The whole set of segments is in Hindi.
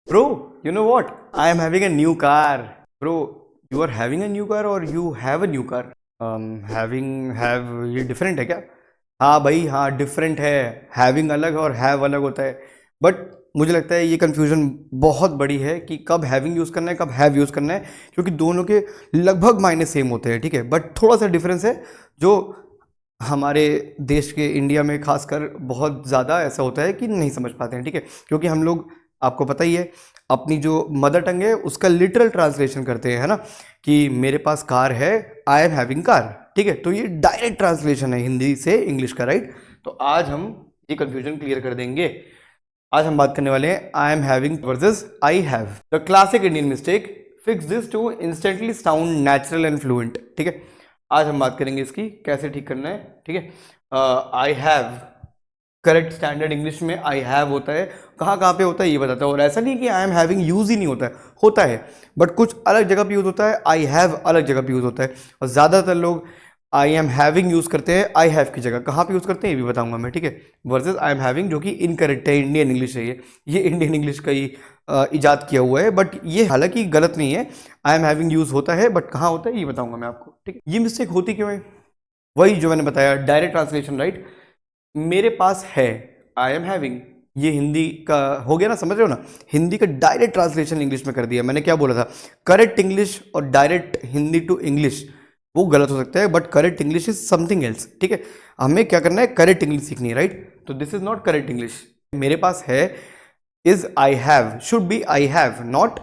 Bro, you know what? I am having a new car. Bro, you are having a new car or you have a new car? Have ये different है क्या? हाँ भाई हाँ डिफरेंट है. हैविंग अलग और हैव अलग होता है. बट मुझे लगता है ये कन्फ्यूजन बहुत बड़ी है कि कब हैविंग यूज़ करना है कब हैव यूज़ करना है, क्योंकि दोनों के लगभग मायने सेम होते हैं. ठीक है, बट थोड़ा सा डिफरेंस है जो हमारे देश के इंडिया में खासकर बहुत ज़्यादा ऐसा होता है कि नहीं समझ पाते हैं. ठीक है, क्योंकि हम लोग आपको पता ही है अपनी जो मदर टंग है उसका लिटरल ट्रांसलेशन करते हैं, है ना, कि मेरे पास कार है, आई एम हैविंग कार. ठीक है, तो ये डायरेक्ट ट्रांसलेशन है हिंदी से इंग्लिश का, राइट. तो आज हम ये कंफ्यूजन क्लियर कर देंगे. आज हम बात करने वाले हैं I am having versus I have. The classic Indian mistake, fix this to instantly sound natural and fluent. ठीक है, आज हम बात करेंगे इसकी कैसे ठीक करना है. ठीक है, I have correct standard English में आई हैव होता है, कहाँ कहाँ पे होता है ये बताता है. और ऐसा नहीं कि आई एम हैविंग यूज़ ही नहीं होता है, बट कुछ अलग जगह पे यूज़ होता है, आई हैव अलग जगह पे यूज़ होता है. और ज़्यादातर लोग आई एम हैविंग यूज़ करते हैं आई हैव की जगह. कहाँ पे यूज़ करते हैं ये भी बताऊंगा मैं. ठीक है, वर्सेस आई एम हैविंग जो कि इनकरेक्ट है, इंडियन इंग्लिश है ये इंडियन इंग्लिश का ही इजाद किया हुआ है, बट ये हालांकि गलत नहीं है. आई एम हैविंग यूज़ होता है, बट कहाँ होता है ये बताऊंगा मैं आपको. ठीक है, ये मिस्टेक होती क्यों है? वही जो मैंने बताया, डायरेक्ट ट्रांसलेशन, राइट. मेरे पास है, आई एम हैविंग, ये हिंदी का हो गया ना, समझ रहे हो ना. हिंदी का डायरेक्ट ट्रांसलेशन इंग्लिश में कर दिया. मैंने क्या बोला था, करेक्ट इंग्लिश और डायरेक्ट हिंदी टू इंग्लिश वो गलत हो सकता है, but correct English is something else. ठीक है, हमें क्या करना है, करेक्ट इंग्लिश सीखनी है, राइट. तो this is not correct English. मेरे पास है is I have, should be I have, not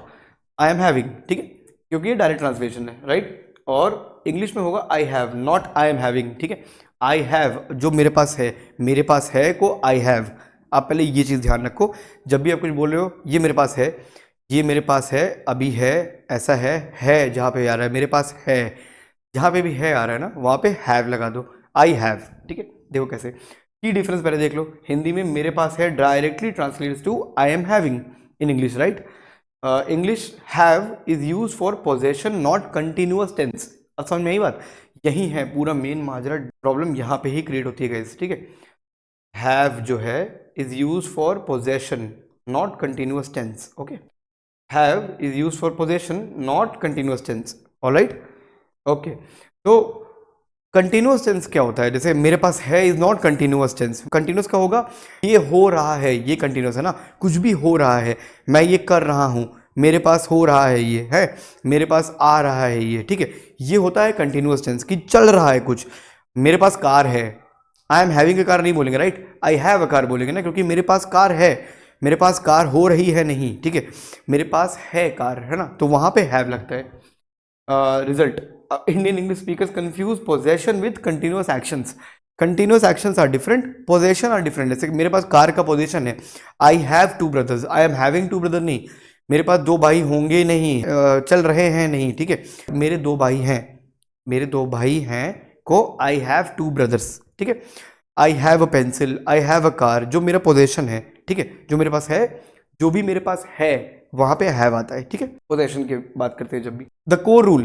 I am having. ठीक है, क्योंकि ये डायरेक्ट ट्रांसलेशन है, राइट. और इंग्लिश में होगा I have, not I am having. ठीक है, आई हैव जो मेरे पास है, मेरे पास है को आई हैव. आप पहले ये चीज़ ध्यान रखो, जब भी आप कुछ बोल रहे हो, ये मेरे पास है, ये मेरे पास है, अभी है, ऐसा है जहाँ पे आ रहा है, मेरे पास है, जहाँ पे भी है आ रहा है ना वहाँ पे हैव लगा दो, आई हैव. ठीक है, देखो कैसे की डिफरेंस पहले देख लो. हिंदी में मेरे पास है directly translates to I am having in English, right. English have is use for possession not continuous tense. अब समझ में आई बात, यही है पूरा मेन माजरा. प्रॉब्लम यहाँ पे ही क्रिएट होती है गाइस. ठीक है, हैव जो है is use for possession not continuous tense. Okay, have is use for possession not continuous tense. Alright, okay. तो कंटिन्यूअस टेंस क्या होता है? जैसे मेरे पास है is not continuous tense. Continuous का होगा ये हो रहा है, ये कंटिन्यूअस है ना, कुछ भी हो रहा है, मैं ये कर रहा हूँ, मेरे पास हो रहा है, ये है, मेरे पास आ रहा है ये. ठीक है, ये होता है कंटिन्यूअस टेंस कि चल रहा है कुछ. मेरे पास कार है, I am having a car नहीं बोलेंगे, right, I have a car बोलेंगे ना, क्योंकि मेरे पास कार है, मेरे पास कार हो रही है नहीं. ठीक है, मेरे पास है कार, है ना, तो वहां पे हैव लगता है. Result, Indian English speakers confuse possession with continuous actions. Continuous actions are different, possession are different. जैसे मेरे पास कार का पोजेशन है, I have two brothers, I am having two brother नहीं, मेरे पास दो भाई होंगे नहीं, चल रहे हैं नहीं. ठीक है, मेरे दो भाई हैं, मेरे दो भाई हैं को आई हैव टू ब्रदर्स. ठीक है, I have a pencil, I have a car, जो मेरा पोजेशन है. ठीक है, जो मेरे पास है, जो भी मेरे पास है वहां पे हैव आता है. ठीक है, पोजेशन की बात करते हैं जब भी. The core rule,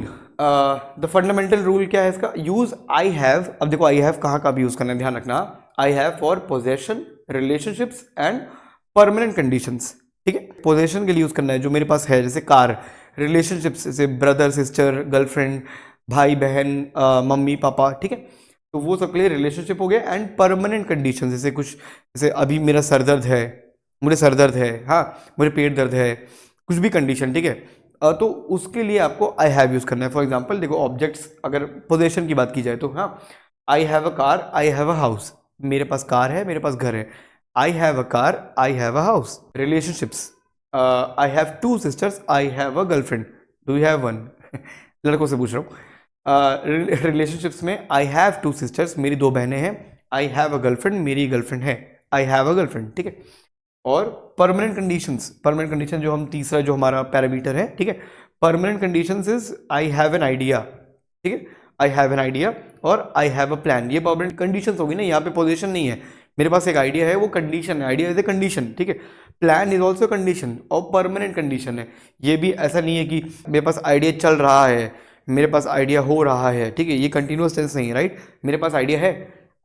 the fundamental rule क्या है इसका, यूज आई हैव. अब देखो आई हैव कहाँ का भी यूज करना है, ध्यान रखना. I have for possession, relationships and permanent conditions. ठीक है, पोजेशन के लिए यूज करना है जो मेरे पास है, जैसे कार. रिलेशनशिप्स जैसे ब्रदर सिस्टर, गर्लफ्रेंड, भाई बहन, मम्मी पापा. ठीक है, तो वो सब के लिए रिलेशनशिप हो गया. एंड परमानेंट कंडीशन जैसे कुछ, जैसे अभी मेरा सर दर्द है, मुझे सर दर्द है, हाँ मुझे पेट दर्द है, कुछ भी कंडीशन. ठीक है, तो उसके लिए आपको आई हैव यूज करना है. फॉर एग्जांपल देखो, ऑब्जेक्ट्स अगर पोजेशन की बात की जाए तो, हाँ, आई have a car, I have a house, मेरे पास कार है, मेरे पास घर है. I have a car, I have a house. Relationships, I have two sisters, I have a girlfriend, do you have one? लड़कों से पूछ रहा हूँ. रिलेशनशिप्स में आई हैव टू सिस्टर्स, मेरी दो बहनें हैं, आई हैव अ गर्लफ्रेंड, मेरी गर्लफ्रेंड है, आई हैव अ गर्लफ्रेंड. ठीक है, और परमानेंट कंडीशंस, परमानेंट कंडीशन जो हम तीसरा जो हमारा पैरामीटर है. ठीक है, permanent conditions is I have an idea. ठीक है, आई हैव एन आइडिया और आई हैव अ प्लान. ये परमानेंट कंडीशंस होगी ना, यहाँ पे पोजीशन नहीं है. मेरे पास एक आइडिया है, वो कंडीशन है, आइडिया इज ए कंडीशन. ठीक है, प्लान इज ऑल्सो कंडीशन और परमानेंट कंडीशन है. ये भी ऐसा नहीं है कि मेरे पास आइडिया चल रहा है, मेरे पास आइडिया हो रहा है. ठीक है, ये कंटिन्यूअस टेंस नहीं है, राइट. मेरे पास आइडिया है,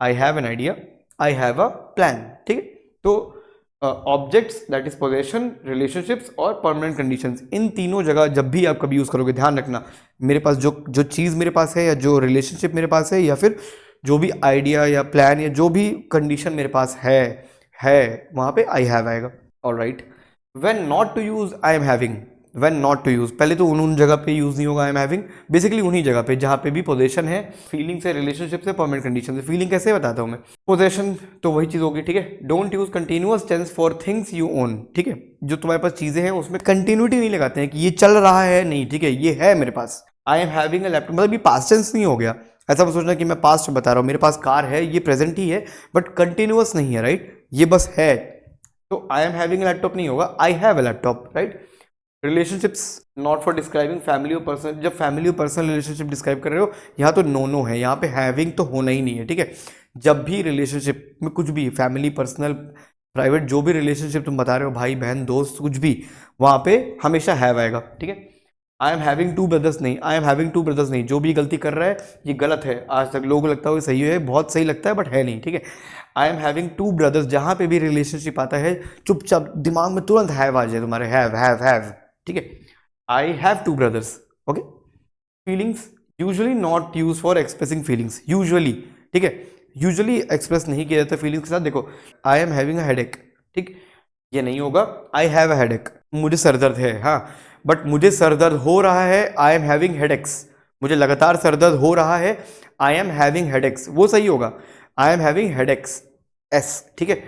I have an idea, I have a plan. ठीक है, तो objects that is possession, relationships और परमानेंट कंडीशंस, इन तीनों जगह जब भी आप कभी यूज़ करोगे ध्यान रखना, मेरे पास जो जो चीज़ मेरे पास है या जो रिलेशनशिप मेरे पास है या फिर जो भी आइडिया या प्लान या जो भी कंडीशन मेरे पास है वहाँ पे आई हैव आएगा। Alright, when not to use I am having, when not to use, पहले तो उन जगह पे यूज़ नहीं होगा आई एम हैविंग, बेसिकली उन्हीं जगह पे जहाँ पे भी पोजेशन है, फीलिंग से, रिलेशनशिप से, परमानेंट कंडीशन से। फीलिंग कैसे बताता हूँ मैं, पोजेशन तो वही चीज़ होगी, ठीक है। Don't use continuous tense for things you own, ठीक है। जो तुम्हारे पास चीज़ें हैं उसमें कंटिन्यूटी नहीं लगाते हैं कि ये चल रहा है, नहीं, ठीक है, ये है मेरे पास। I am having a laptop, मतलब ये पास्ट टेंस नहीं हो गया, ऐसा मत सोचना कि मैं पास्ट बता रहा हूँ, मेरे पास कार है, ये प्रेजेंट ही है बट कंटिन्यूअस नहीं है, राइट, ये बस है। तो आई एम हैविंग अ लैपटॉप नहीं होगा, I have a laptop, right. Relationships not for describing family और पर्सनल, जब फैमिली और पर्सनल रिलेशनशिप डिस्क्राइब कर रहे हो यहाँ तो नो है, यहाँ पे हैविंग तो होना ही नहीं है, ठीक है। जब भी रिलेशनशिप में कुछ भी फैमिली, पर्सनल, प्राइवेट, जो भी रिलेशनशिप तुम बता रहे हो, भाई बहन दोस्त कुछ भी, वहाँ पे हमेशा हैव आएगा, ठीक है। I am having two brothers नहीं, I am having two brothers नहीं, जो भी गलती कर रहा है ये गलत है, आज तक लोगों को लगता है सही है, बहुत सही लगता है बट है नहीं, ठीक है। I am having two brothers, जहाँ पे भी रिलेशनशिप आता है चुपचाप दिमाग में तुरंत हैव आ जाए तुम्हारे, हैव, ठीक है। I have two brothers, okay. Feelings usually not use for expressing feelings, usually, ठीक है, यूजुअली एक्सप्रेस नहीं किया जाता फीलिंग्स के साथ। देखो आई एम हैविंग अ हेडेक, ठीक, ये नहीं होगा, आई हैव अ हेडेक, मुझे सर दर्द है, हाँ, बट मुझे सर दर्द हो रहा है, आई एम हैविंग हेडेक्स, मुझे लगातार सर दर्द हो रहा है, आई एम हैविंग हेडेक्स, वो सही होगा, आई एम हैविंग हेडेक्स, एस, ठीक है,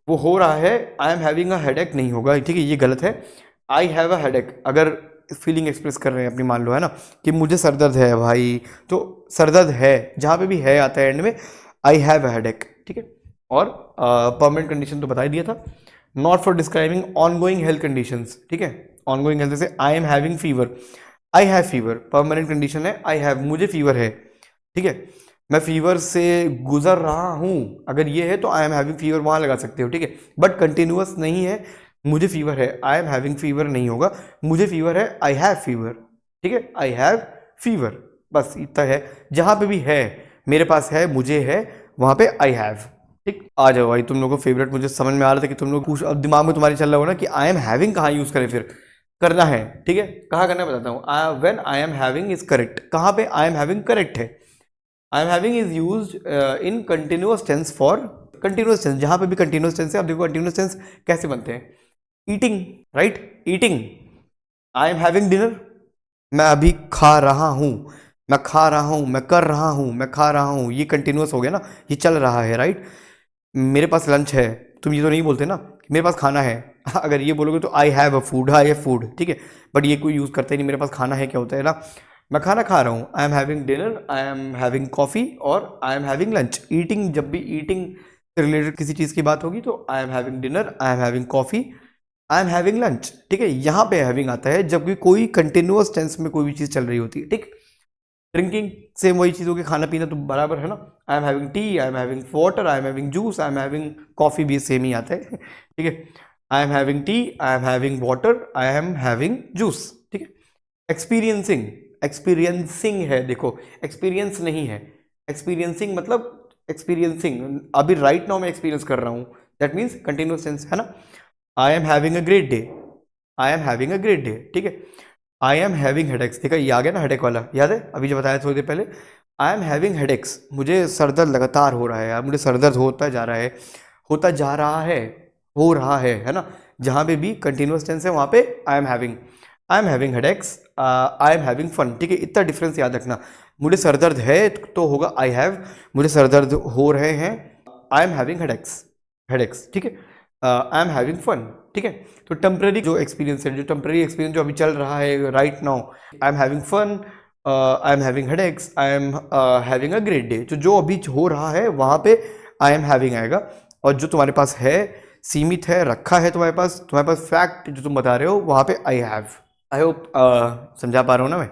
वो हो रहा है, I am having a headache नहीं होगा, ठीक है, ये गलत है। आई हैव अ हेडेक, अगर फीलिंग एक्सप्रेस कर रहे हैं अपनी, मान लो है ना कि मुझे सर दर्द है भाई, तो सर दर्द है, जहाँ पे भी है आता है एंड में, आई हैव अ हेडेक, ठीक है। और परमानेंट कंडीशन तो बता ही दिया था, not for describing on going health conditions, ठीक है। ऑन गोइंग हेल्थ जैसे आई am having fever, I have fever, permanent condition है आई हैव, मुझे फीवर है, ठीक है, मैं फीवर से गुजर रहा हूँ, अगर ये है तो आई एम हैविंग फीवर वहाँ लगा सकते हो, ठीक है, बट कंटिन्यूअस नहीं है, मुझे फीवर है, आई एम हैविंग फीवर नहीं होगा, मुझे फीवर है, आई हैव फीवर, ठीक है, आई हैव फीवर, बस इतना है, जहाँ पे भी है, मेरे पास है, मुझे है, वहाँ पे आई हैव, ठीक। आ जाओ भाई, तुम लोगों को फेवरेट, मुझे समझ में आ रहा था कि तुम लोग कुछ अब दिमाग में तुम्हारे चल रहा होगा ना कि आई एम हैविंग कहाँ यूज़ करें, फिर करना है, ठीक है, कहाँ करना है बताता हूँ, when I am having is correct, कहाँ पे आई एम हैविंग करेक्ट है, I am having is use in continuous tense for, continuous tense, जहाँ पे भी कंटिन्यूअस टेंस है, अब देखो कंटिन्यूअस टेंस कैसे बनते हैं, eating, right, eating, I am having dinner, मैं अभी खा रहा हूँ, मैं खा रहा हूँ, मैं कर रहा हूँ, मैं खा रहा हूँ, ये कंटिन्यूअस हो गया ना, ये चल रहा है, राइट। मेरे पास लंच है, तुम ये तो नहीं बोलते ना कि मेरे पास खाना है, अगर ये बोलोगे तो आई have a food, I have food, ठीक है, बट ये कोई यूज़ करता ही नहीं, मेरे पास खाना है क्या होता है ना, मैं खाना खा रहा हूँ, I am having dinner, I am having coffee और I am having lunch. Eating, जब भी ईटिंग से रिलेटेड किसी चीज़ की बात होगी तो आई am having dinner, I am having coffee, I am having lunch, ठीक है, यहाँ पे हैविंग आता है जब भी कोई कंटिन्यूअस टेंस में कोई भी चीज़ चल रही होती है, ठीक। ड्रिंकिंग सेम वही चीज़ होगी, खाना पीना तो बराबर है ना, आई am having T, I am having water, I am having juice, I am having coffee भी सेम ही आता है, ठीक है, I am having T, I am having water, I am having juice, ठीक है। एक्सपीरियंसिंग, एक्सपीरियंसिंग है, देखो एक्सपीरियंस नहीं है, एक्सपीरियंसिंग मतलब एक्सपीरियंसिंग, अभी राइट नाउ मैं एक्सपीरियंस कर रहा हूँ, दैट मीन्स कंटिन्यूस टेंस है ना। आई am having a great day, I am having a great day, ठीक है। आई एम हैविंग हेडेक्स, देखा ये आ गया ना हेडेक वाला, याद है अभी जो बताया थोड़ी देर पहले, आई एम हैविंग हेडेक्स, मुझे सरदर्द लगातार हो रहा है यार, मुझे सरदर्द होता जा रहा है, होता जा रहा है, हो रहा है ना, जहाँ पे भी कंटिन्यूस टेंस है वहाँ पे I am having headaches, I am having fun, ठीक है, इतना डिफरेंस याद रखना, मुझे सरदर्द है तो होगा आई हैव, मुझे सरदर्द हो रहे हैं, I am having headaches, headaches, ठीक है, आई एम हैविंग फन, ठीक है। तो टेम्पररी जो एक्सपीरियंस है, जो टेम्पररी एक्सपीरियंस जो अभी चल रहा है right now, I am having fun, I am having headaches, I am having a great day, जो अभी हो रहा है वहाँ पे आई एम हैविंग आएगा, और जो तुम्हारे पास है, सीमित है, रखा है तुम्हारे पास फैक्ट जो तुम बता रहे हो वहाँ पे आई हैव। आई होप समझा पा रहा हूँ ना मैं,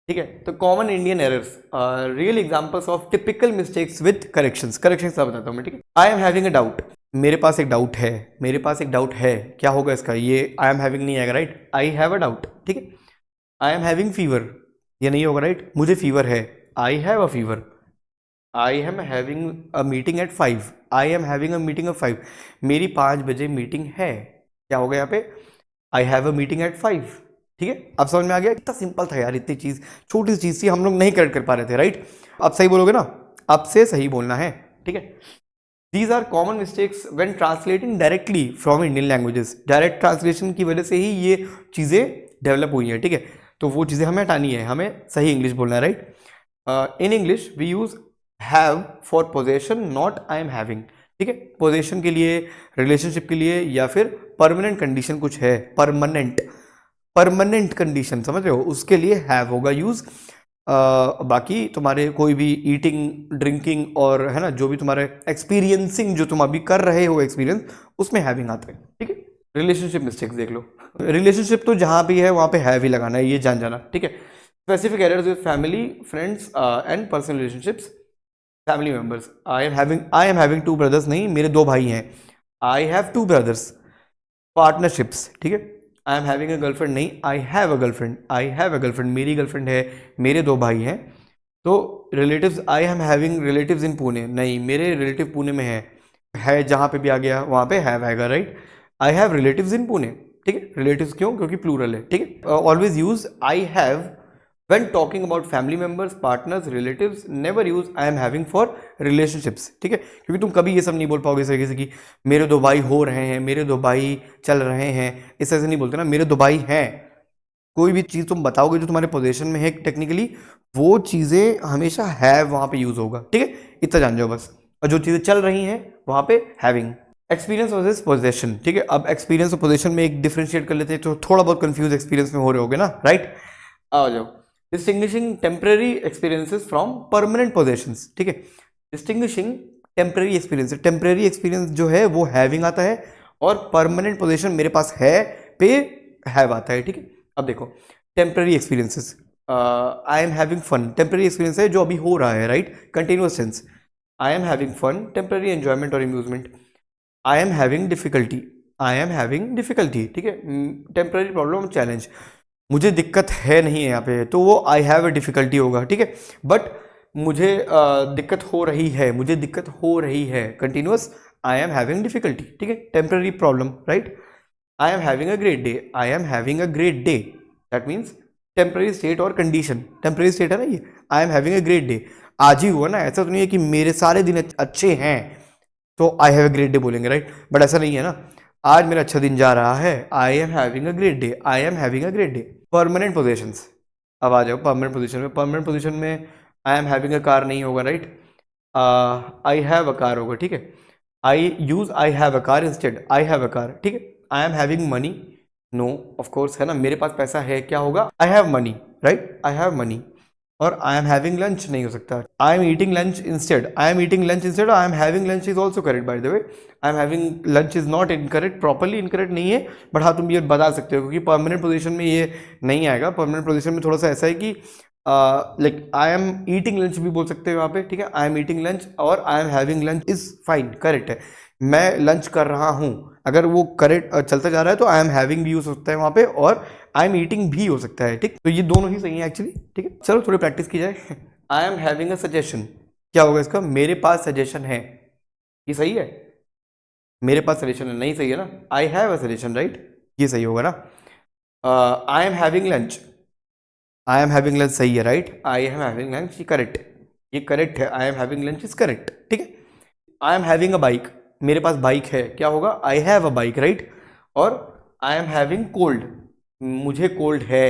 ठीक है। तो common Indian errors, real examples of typical mistakes with corrections, corrections का बताता हूँ मैं, ठीक है। I am having a doubt, मेरे पास एक डाउट है, मेरे पास एक डाउट है, क्या होगा इसका, ये आई एम हैविंग नहीं आएगा, right, I have a doubt, ठीक है। आई एम हैविंग फीवर, ये नहीं होगा, राइट, मुझे फीवर है, I have a fever, I am having a meeting at 5, I am having a meeting at 5, मेरी 5 बजे मीटिंग है। क्या होगा यहाँ पे? I have a meeting at 5। ठीक है, अब समझ में आ गया? इतना सिंपल था यार, इतनी चीज, छोटी सी चीज थी, हम लोग नहीं करेक्ट कर पा रहे थे, राइट? अब सही बोलोगे ना? अब से सही बोलना है, ठीक है? These are common mistakes when translating directly from Indian languages. Direct translation की वजह से ही ये चीज़ें डेवलप हुई हैं, ठीक है? तो वो चीज़ें हमें हटानी है, हमें सही इंग्लिश बोलना है, right? In English we use have for possession, not I am having. ठीक है, पोजेशन के लिए, रिलेशनशिप के लिए, या फिर परमानेंट कंडीशन कुछ है, परमानेंट, परमानेंट कंडीशन, समझ रहे हो, उसके लिए हैव होगा यूज। बाकी तुम्हारे कोई भी ईटिंग, ड्रिंकिंग और है ना, जो भी तुम्हारे एक्सपीरियंसिंग, जो तुम अभी कर रहे हो एक्सपीरियंस, उसमें हैविंग आता है, ठीक है? रिलेशनशिप मिस्टेक्स देख लो। रिलेशनशिप तो जहां भी है वहां पे हैव ही लगाना है, ये जान जाना, ठीक है? Specific errors with family, friends and personal relationships, family members. I am having 2 brothers, नहीं, मेरे 2 भाई हैं। I have 2 brothers. पार्टनरशिप्स, ठीक है? I am having a girlfriend, नहीं, I have a girlfriend, I have a girlfriend, मेरी गर्लफ्रेंड है, मेरे 2 भाई हैं। तो relatives, I am having relatives in Pune, नहीं, मेरे रिलेटिव पुणे में है जहाँ पे भी आ गया वहाँ पे हैव आएगा, right? I have relatives in Pune, ठीक है? रिलेटिव्स क्यों? क्योंकि प्लूरल है, ठीक है? Always use I have when talking about family members, partners, relatives, never use I am having for relationships, ठीक है? क्योंकि तुम कभी ये सब नहीं बोल पाओगे इस तरीके से कि मेरे 2 भाई हो रहे हैं, मेरे 2 भाई चल रहे हैं, इस तरह से नहीं बोलते ना, मेरे 2 भाई हैं। कोई भी चीज़ तुम बताओगे जो तुम्हारे पोजीशन में है टेक्निकली, वो चीज़ें हमेशा हैव वहाँ पे यूज होगा, ठीक है? इतना जान जाओ बस। और जो चीज़ें चल रही हैं वहाँ पे हैविंग। एक्सपीरियंस वर्सेस पोजेशन, ठीक है? अब एक्सपीरियंस और पोजेशन में एक डिफरेंशिएट कर लेते हैं, तो थोड़ा बहुत कंफ्यूज एक्सपीरियंस में हो रहे होगे ना, राइट? आ जाओ। Distinguishing temporary experiences from permanent possessions, ठीक है? Distinguishing temporary experience, temporary experience जो है वो हैविंग आता है, और परमानेंट पोजेशन मेरे पास है पे हैव आता है, ठीक है? अब देखो, temporary experiences, I am having fun, temporary experience है जो अभी हो रहा है, right? Continuous tense. I am having fun, temporary enjoyment और amusement. I am having difficulty, I am having difficulty, ठीक है? टेम्पररी प्रॉब्लम, चैलेंज, मुझे दिक्कत है नहीं है यहाँ पे, तो वो आई हैव अ डिफिकल्टी होगा, ठीक है? बट मुझे दिक्कत हो रही है, मुझे दिक्कत हो रही है, continuous, I am having difficulty, ठीक है? Temporary problem, right? I am having a great day, I am having a great day, that means temporary state और कंडीशन, टेम्पररी स्टेट है ना ये, आई am having a great day, आज ही हुआ ना, ऐसा तो नहीं है कि मेरे सारे दिन अच्छे हैं तो आई हैव अ ग्रेट डे बोलेंगे, राइट? बट ऐसा नहीं है ना, आज मेरा अच्छा दिन जा रहा है, I am having a great day, I am having a great day. Permanent positions, अब आ जाओ परमानेंट पोजीशन में। परमानेंट पोजीशन में I am having a car नहीं होगा, right? I have a car होगा, ठीक है? I use I have a car instead I have a car, ठीक है? I am having money, no, of course है ना, मेरे पास पैसा है, क्या होगा? I have money, right? I have money. और आई एम हैविंग लंच नहीं हो सकता, I am eating lunch instead, I am eating lunch instead, I am having lunch is also correct by the way. I am having lunch is not incorrect, properly incorrect नहीं है, बट हाँ तुम ये बता सकते हो, क्योंकि परमानेंट पोजीशन में ये नहीं आएगा। परमानेंट पोजीशन में थोड़ा सा ऐसा है कि like I am eating lunch भी बोल सकते हो वहाँ पे, ठीक है? आई एम ईटिंग लंच और I am having lunch is fine, correct है। मैं लंच कर रहा हूँ, अगर वो करेक्ट चलता जा रहा है तो आई एम हैविंग भी यूज हो सकता है वहाँ पे, और आई एम ईटिंग भी हो सकता है, ठीक? तो ये दोनों ही सही है एक्चुअली, ठीक है? चलो थोड़ी प्रैक्टिस की जाए। आई एम हैविंग अ सजेशन, क्या होगा इसका? मेरे पास सजेशन है, ये सही है? मेरे पास सजेशन है, नहीं सही है ना? आई हैव अ सजेशन, राइट? ये सही होगा ना? आई am having lunch, I am having lunch सही है, right? I am having lunch, ये करेक्ट, ये करेक्ट है, I am having lunch is correct, ठीक है? I am having a bike, मेरे पास बाइक है, क्या होगा? I have a bike, right? और आई एम हैविंग कोल्ड, मुझे कोल्ड है,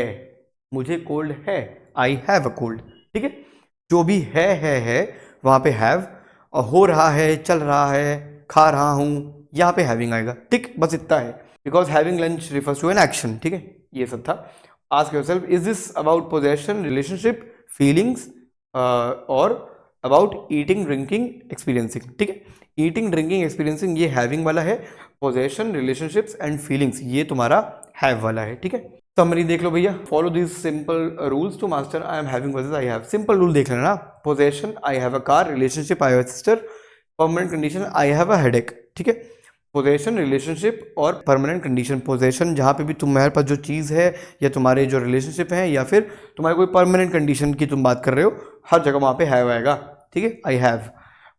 मुझे कोल्ड है, आई हैव अ कोल्ड, ठीक है? जो भी है वहां पे हैव, और हो रहा है, चल रहा है, खा रहा हूं, यहाँ पे हैविंग आएगा, ठीक? बस इतना है, because having lunch refers to an action, ठीक है? ये सब था। Ask yourself, is this about possession, relationship, feelings, और अबाउट ईटिंग, ड्रिंकिंग, एक्सपीरियंसिंग, ठीक है? ईटिंग, ड्रिंकिंग, एक्सपीरियंसिंग ये हैविंग वाला है, पोजेशन, रिलेशनशिप्स एंड फीलिंग्स ये तुम्हारा हैव वाला है, ठीक है? समरी देख लो भैया, follow this simple rules to master I am having versus I have. Simple rule देख लेना, possession I have a car, relationship I have a sister, permanent condition I have a headache, ठीक है? पोजेशन, रिलेशनशिप और परमानेंट कंडीशन। पोजेशन जहाँ पे भी तुम्हारे पास जो चीज़ है, या तुम्हारे जो रिलेशनशिप है, या फिर तुम्हारे कोई परमानेंट कंडीशन की तुम बात कर रहे हो, हर जगह वहाँ पे हैव आएगा। ठीक है, आई हैव।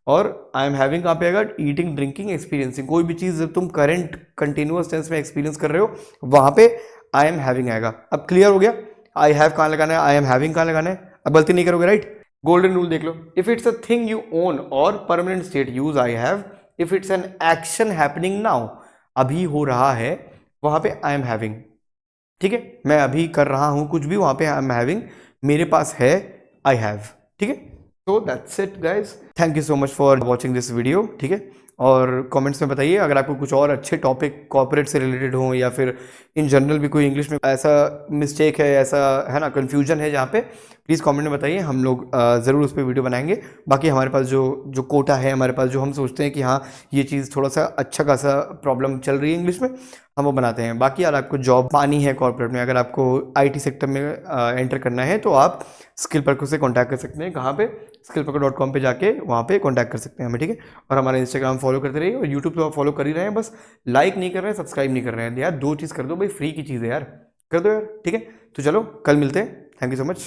और आई एम हैविंग कहाँ पे आएगा, ईटिंग ड्रिंकिंग एक्सपीरियंसिंग, कोई भी चीज़ जब तुम करंट कंटिन्यूअस टेंस में एक्सपीरियंस कर रहे हो वहाँ पे आई एम हैविंग आएगा। अब क्लियर हो गया, आई हैव कहाँ लगाना है, आई एम हैविंग कहाँ लगाना है, अब गलती नहीं करोगे, राइट। गोल्डन रूल देख लो, if it's a thing you own और permanent state use I have, if it's an action happening now, अभी हो रहा है वहाँ पे आई एम हैविंग, ठीक है, मैं अभी कर रहा हूँ कुछ भी वहाँ पे आई एम हैविंग, मेरे पास है आई हैव, ठीक है। तो that's it guys, thank you so much for watching this video, ठीक है। और कमेंट्स में बताइए अगर आपको कुछ और अच्छे टॉपिक कॉर्पोरेट से रिलेटेड हो या फिर इन जनरल भी कोई इंग्लिश में ऐसा मिस्टेक है, ऐसा है ना कन्फ्यूजन है जहाँ पे, प्लीज़ कमेंट में बताइए, हम लोग ज़रूर उस पर वीडियो बनाएंगे। बाकी हमारे पास जो कोटा है हमारे पास, जो हम सोचते हैं कि हाँ ये चीज़ थोड़ा सा अच्छा खासा प्रॉब्लम चल रही है इंग्लिश में, हम वो बनाते हैं। बाकी यार आपको जॉब पानी है कॉर्पोरेट में, अगर आपको आईटी सेक्टर में एंटर करना है तो आप स्किल पर्को से कांटेक्ट कर सकते हैं। कहाँ पे, skillperko.com पे जाके वहाँ पे कांटेक्ट कर सकते हैं हमें, ठीक है। और हमारा इंस्टाग्राम फॉलो करते रहिए, और यूट्यूब तो आप फॉलो कर ही रहे हैं, बस लाइक नहीं कर रहे हैं, सब्सक्राइब नहीं कर रहे हैं यार, 2 चीज़ कर दो भाई, फ्री की चीज़ है यार, कर दो यार, ठीक है। तो चलो कल मिलते हैं, थैंक यू सो मच।